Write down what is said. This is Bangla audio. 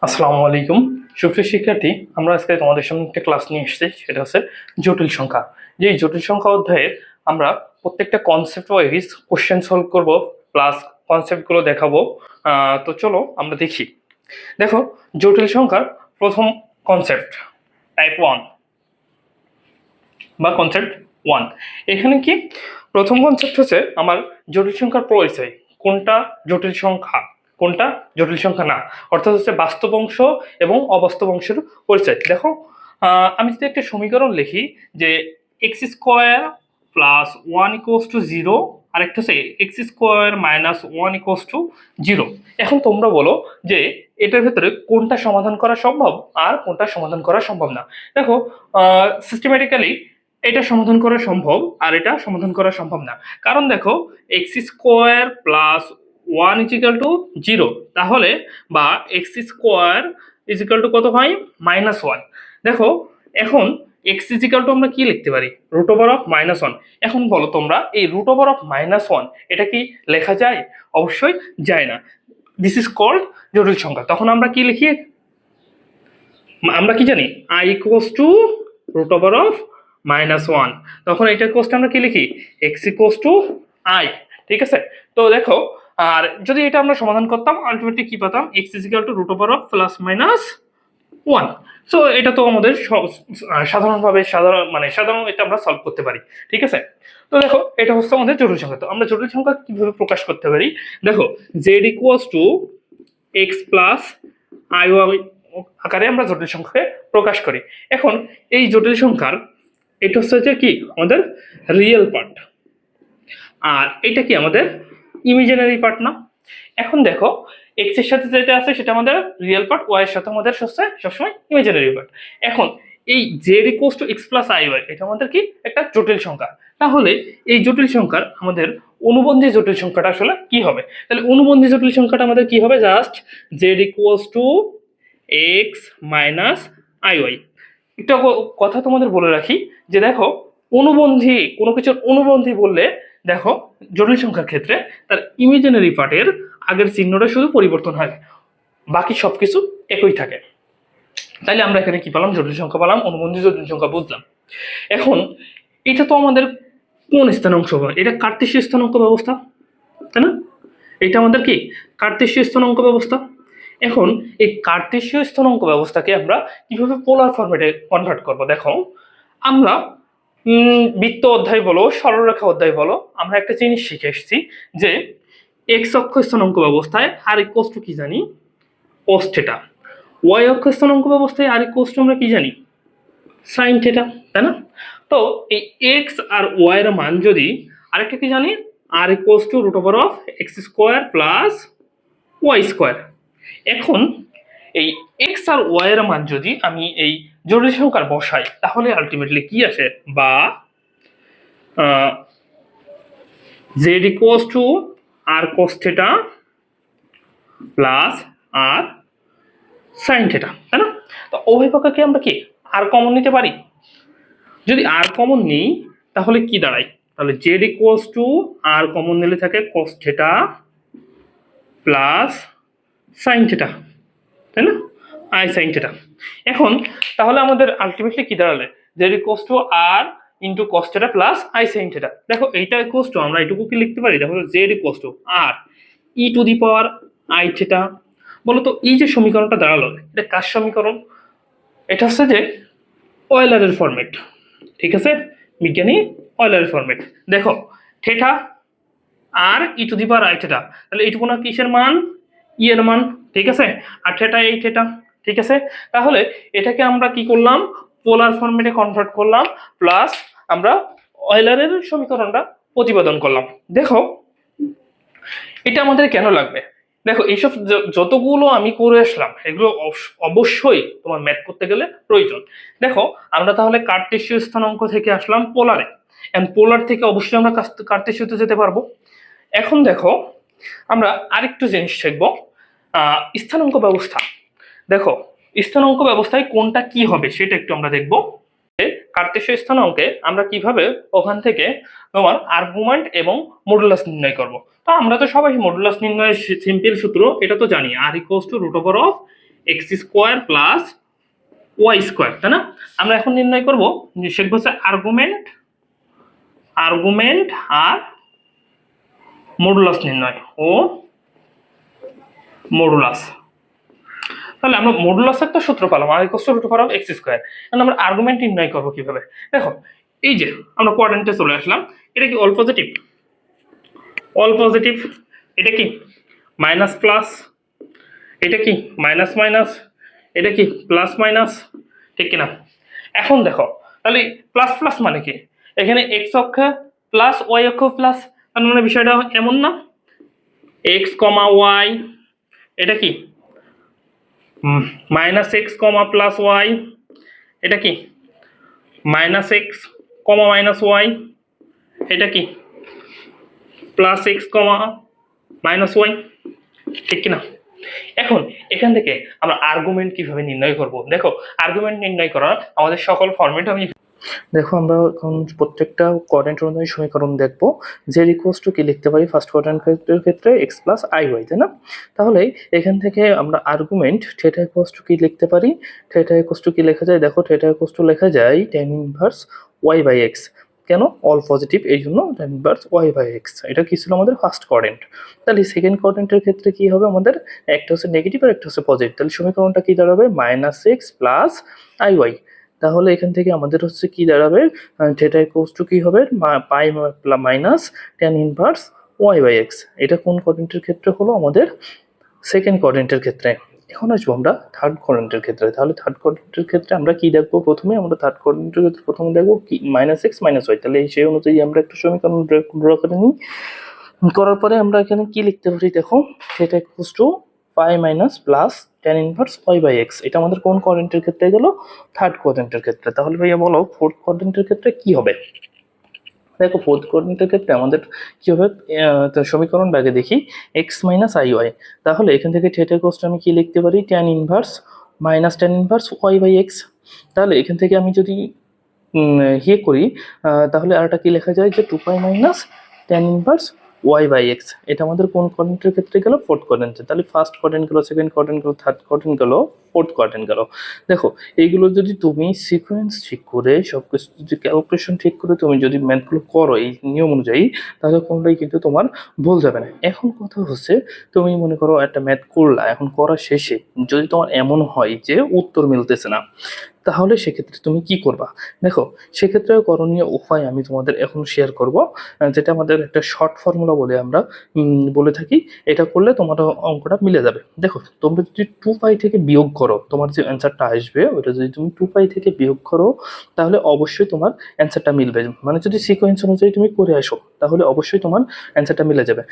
আসসালামু আলাইকুম সুপ্রিয় শিক্ষার্থী, আমরা আজকে তোমাদের সামনে একটা ক্লাস নিয়ে এসেছি। সেটা হচ্ছে জটিল সংখ্যা। যে এই জটিল সংখ্যা অধ্যায়ে আমরা প্রত্যেকটা কনসেপ্ট ওয়াইজ কোশ্চেন সলভ করব, প্লাস কনসেপ্টগুলো দেখাবো। তো চলো আমরা দেখি। দেখো, জটিল সংখ্যার প্রথম কনসেপ্ট টাইপ 1 বা কনসেপ্ট 1। এখানে কি প্রথম কনসেপ্ট হচ্ছে আমার জটিল সংখ্যার পরিচয়, কোনটা জটিল সংখ্যা কোনটা জটিল সংখ্যা না, অর্থাৎ হচ্ছে বাস্তব অংশ এবং অবাস্তব অংশের পরিচয়। দেখো, আমি যদি একটা সমীকরণ লিখি যে x square plus one equals to zero, আর একটা হচ্ছে x square minus one equals to zero. এখন তোমরা বলো যে এটার ভেতরে কোনটা সমাধান করা সম্ভব আর কোনটা সমাধান করা সম্ভব না। দেখো, সিস্টেমেটিক্যালি এটা সমাধান করা সম্ভব আর এটা সমাধান করা সম্ভব না। কারণ দেখো, x square plus one equal to zero, তাহলে বা এক্স স্কোয়ার ইজিক্যাল টু কত হয়, মাইনাস ওয়ান। দেখো, এখন এক্স ইজিক্যাল টু আমরা কি লিখতে পারি, root over of minus one. এখন বলো তোমরা, এই root over of minus one এটা কি লেখা যায়? অবশ্যই যায় না। দিস ইজ কল্ড জটিল সংখ্যা। তখন আমরা কি লিখি, আমরা কি জানি, i equals to root over of minus one. তখন এটার কোস্ট আমরা কি লিখি, এক্স ইকুয়ালস টু আই। ঠিক আছে? তো দেখো, আর যদি এটা আমরা সমাধান করতাম, আলটিমেটলি কি পেতাম, x equal to root over of plus minus one. So এটা তো আমাদের সাধারণভাবে সাধারণ এটা আমরা সলভ করতে পারি। ঠিক আছে? তো দেখো, এটা হচ্ছে আমাদের জটিল সংখ্যা। তো আমরা জটিল সংখ্যা কিভাবে প্রকাশ করতে পারি? দেখো, z equals to x plus I আকারে আমরা জটিল সংখ্যাকে প্রকাশ করি। এখন এই জটিল সংখ্যার এটা হচ্ছে যে কি আমাদের রিয়েল পার্ট, আর এটা কি আমাদের ইমাজিনারি পার্ট না। এখন দেখো, এক্স এর সাথে যেটা আছে সেটা আমাদের রিয়েল পার্ট, ওয়াই এর সাথে আমাদের হচ্ছে সবসময় ইমাজিনারি পার্ট। এখন এই z equals to x plus i y এটা আমাদের কি একটা জটিল সংখ্যা। তাহলে এই জটিল সংখ্যার আমাদের অনুবন্ধী জটিল সংখ্যাটা আসলে কি হবে? তাহলে অনুবন্ধী জটিল সংখ্যাটা আমাদের কি হবে, just z equals to x minus i y. একটা কথা তোমাদের বলে রাখি যে দেখো, অনুবন্ধী কোনো কিছুর অনুবন্ধী বললে দেখো জটিল সংখ্যার ক্ষেত্রে তার ইমাজিনারি পার্টের আগের চিহ্নটা শুধু পরিবর্তন হয়, বাকি সবকিছু একই থাকে। তাইলে আমরা এখানে কি পেলাম, জটিল সংখ্যা পেলাম, অনুবন্ধী জটিল সংখ্যা বুঝলাম। এখন এটা তো আমাদের কোন স্থানাঙ্ক হবে, এটা কার্তেশীয় স্থানাঙ্ক ব্যবস্থা, তাই না? এটা আমাদের কি কার্তেশীয় স্থানাঙ্ক ব্যবস্থা। এখন এই কার্তেশীয় স্থানাঙ্ক ব্যবস্থাকে আমরা কিভাবে পোলার ফরম্যাটে কনভার্ট করব? দেখো, আমরা বৃত্ত অধ্যায় বলো, সরলরেখা অধ্যায় বলো, আমরা একটা জিনিস শিখে এসেছি যে এক্স অক্ষ স্থানাঙ্ক ব্যবস্থায় আর ইকুয়ালস টু কি জানি, cos থিটা। ওয়াই অক্ষ স্থানাঙ্ক ব্যবস্থায় আর ইকুয়ালস টু আমরা কি জানি, সাইন থিটা, তাই না? তো এই এক্স আর ওয়াই এর মান যদি, আরেকটা কি জানি, r equals to root over of x square plus y square. এখন এই এক্স আর ওয়াই এর মান যদি আমি এই জটিল সংখ্যার বসাই, তাহলে আলটিমেটলি কি আসে, বা z equals to r cos theta plus r sine theta, তাই না? তো উভয় পক্ষকে আমরা কি আর কমন নিতে পারি? যদি আর কমন নিই তাহলে কি দাঁড়ায়, তাহলে z equals to r common নিলে থাকে cos theta plus sine theta, তাই না? I sine theta. এখন তাহলে আমাদের আলটিমেটলি কি দাঁড়ালে, z equals to r into cos theta plus i sine theta. দেখো, এইটা ইকুয়ালস টু আমরা এটুকু কি লিখতে পারি, দেখো z equals to r e to the power i theta. বলো তো, এই যে সমীকরণটা দাঁড়ালো, এটা কার সমীকরণ? এটা হচ্ছে যে অয়েলারের ফরম্যাট। ঠিক আছে, বিজ্ঞানী অয়েলারের ফরম্যাট। দেখো, থিটা আর e to the power i theta, তাহলে এইটুকু না কিসের মান, ই এর মান। ঠিক আছে, আর থিটা এই থিটা। ঠিক আছে, তাহলে এটাকে আমরা কি করলাম, পোলার ফরম্যাটে কনভার্ট করলাম, প্লাস আমরা অয়েলারের সমীকরণটা প্রতিপাদন করলাম। দেখো, এটা আমাদের কেন লাগবে? দেখো, এইসব যতগুলো আমি করে আসলাম এগুলো অবশ্যই তোমার ম্যাথ করতে গেলে প্রয়োজন। দেখো, আমরা তাহলে কার্তেশীয় স্থানাঙ্ক থেকে আসলাম পোলারে, এন্ড পোলার থেকে অবশ্যই আমরা কার্তেশীয়তে যেতে পারবো। এখন দেখো, আমরা আরেকটু জিনিস শিখবো, স্থানাঙ্ক ব্যবস্থা। দেখো, স্থানাঙ্ক ব্যবস্থায় কোনটা কি হবে সেটা একটু আমরা দেখবো। কার্তেশীয় স্থানাঙ্কে আমরা কিভাবে ওখান থেকে তোমার আর্গুমেন্ট এবং মডুলাস নির্ণয় করব। তো আমরা তো সবাই মডুলাস নির্ণয়ের সিম্পল সূত্র এটা তো জানি, r equals to root over of x square plus y square, তাই না? আমরা এখন নির্ণয় করব, শিখবো হচ্ছে আর্গুমেন্ট আর মডুলাস নির্ণয় ও মডুলাস। তাহলে আমরা মডুলাসের তো সূত্র পেলাম, r equal to root over of x square. এখন আমরা আর্গুমেন্ট নির্ণয় করবো কিভাবে? দেখো, এই যে আমরা কোয়াড্রেন্টে চলে আসলাম, এটা কি অল পজিটিভ? All positive. এটা কি মাইনাস প্লাস, এটা কি মাইনাস মাইনাস, এটা কি প্লাস মাইনাস, ঠিক কিনা? এখন দেখো, তাহলে প্লাস প্লাস মানে কি? এখানে এক্স অক্ষ প্লাস ওয়াই অক্ষ প্লাস, তার মানে বিষয়টা এমন না, এক্স কমা ওয়াই, এটা কি minus x comma plus y, এটা কি minus x comma minus y, এটা কি plus x comma minus y, ঠিক কিনা? এখন এখান থেকে আমরা আর্গুমেন্ট কিভাবে নির্ণয় করব? দেখো, আর্গুমেন্ট নির্ণয় করার আমাদের সকল ফরম্যাট আমি দেখো, আমরা এখন প্রত্যেকটা কোঅর্ডিনেট অনুযায়ী সমীকরণ দেখবো। জেড ইকুয়ালস টু কি লিখতে পারি ফার্স্ট কোঅর্ডিনেটের ক্ষেত্রে এক্স প্লাস আই ওয়াই, তাই না? তাহলে এখান থেকে আমরা আর্গুমেন্ট থিটা ইকুয়ালস টু কি লিখতে পারি? থিটা ইকুয়ালস টু কি লেখা যায়? দেখো, থিটা ইকুয়ালস টু লেখা যায় tan inverse y by x. কেন? অল পজিটিভ, এই জন্য tan inverse y by x. এটা কি ছিল আমাদের ফার্স্ট কোঅর্ডিনেট। তাহলে সেকেন্ড কোঅর্ডিনেটের ক্ষেত্রে কি হবে আমাদের? একটা হচ্ছে নেগেটিভ আর একটা হচ্ছে পজিটিভ। তাহলে সমীকরণটা কি দাঁড়াবে? Minus x plus i y. তাহলে এখান থেকে আমাদের হচ্ছে কি দাঁড়াবে? থিটা ইকুয়ালস টু কি হবে? Pi minus tan inverse y by x. এটা কোন কোঅর্ডিনেটের ক্ষেত্রে হলো? আমাদের সেকেন্ড কোঅর্ডিনেটের ক্ষেত্রে। এখন আসবো আমরা থার্ড কোঅর্ডিনেটের ক্ষেত্রে। তাহলে থার্ড কোঅর্ডিনেটের ক্ষেত্রে আমরা কি দেখবো? প্রথমে আমরা থার্ড কোঅর্ডিনেটের ক্ষেত্রে প্রথমে দেখবো কি মাইনাস এক্স মাইনাস ওয়াই। তাহলে সেই অনুযায়ী আমরা একটা সমীকরণ ড্র করে নিই। করার পরে আমরা এখানে কি লিখতে পারি? দেখো, theta equals to pi minus plus tan inverse y by x. এটা আমাদের কোন কোঅর্ডিনেটের ক্ষেত্রে গেল? থার্ড কোঅর্ডিনেটের ক্ষেত্রে। তাহলে ভাইয়া বলো, ফোর্থ কোঅর্ডিনেটের ক্ষেত্রে কি হবে? দেখো, ফোর্থ কোঅর্ডিনেটের ক্ষেত্রে আমাদের কি হবে? সমীকরণ আগে দেখি, এক্স মাইনাস আই ওয়াই। তাহলে এখান থেকে থিটা ইকুয়ালস টু আমি কি লিখতে পারি? tan inverse minus tan inverse y by x. তাহলে এখান থেকে আমি যদি ইয়ে করি, তাহলে আরেকটা কি লেখা যায় যে 2 pi minus tan inverse y by x. এটা আমাদের কোন কোঅর্ডিনেটের ক্ষেত্রে গেল? ফোর্থ কোঅর্ডিনেটে। তাহলে ফার্স্ট কোঅর্ডিনেট গেল, সেকেন্ড কোঅর্ডিনেট গেল, থার্ড কোঅর্ডিনেট গেল, ফোর্থ কোঅর্ডিনেট গেল। দেখো, এইগুলো যদি তুমি সিকোয়েন্স ঠিক করে সব কিছু যদি ক্যালকুলেশন ঠিক করে তুমি যদি ম্যাথগুলো করো এই নিয়ম অনুযায়ী, তাহলে কোনটাই কিন্তু তোমার ভুল যাবে না। এখন কথা হচ্ছে, তুমি মনে করো একটা ম্যাথ করলা, এখন করা শেষে যদি তোমার এমন হয় যে উত্তর মিলতেছে না, তাহলে সেক্ষেত্রে তুমি কি করবা? দেখো, সেক্ষেত্রে করণীয় উপায় আমি তোমাদের এখন শেয়ার করব, যেটা আমাদের একটা শর্ট ফর্মুলা বলে আমরা বলে থাকি। এটা করলে তোমার অঙ্কটা মিলে যাবে। দেখো, তোমরা যদি 2 পাই থেকে বিয়োগ করো, তোমার যে অ্যান্সারটা আসবে ওইটা যদি তুমি 2 পাই থেকে বিয়োগ করো, তাহলে অবশ্যই তোমার অ্যান্সারটা মিলবে। মানে যদি সিকোয়েন্স অনুযায়ী তুমি করে আসো, তাহলে অবশ্যই তোমার অ্যান্সারটা মিলে যাবে।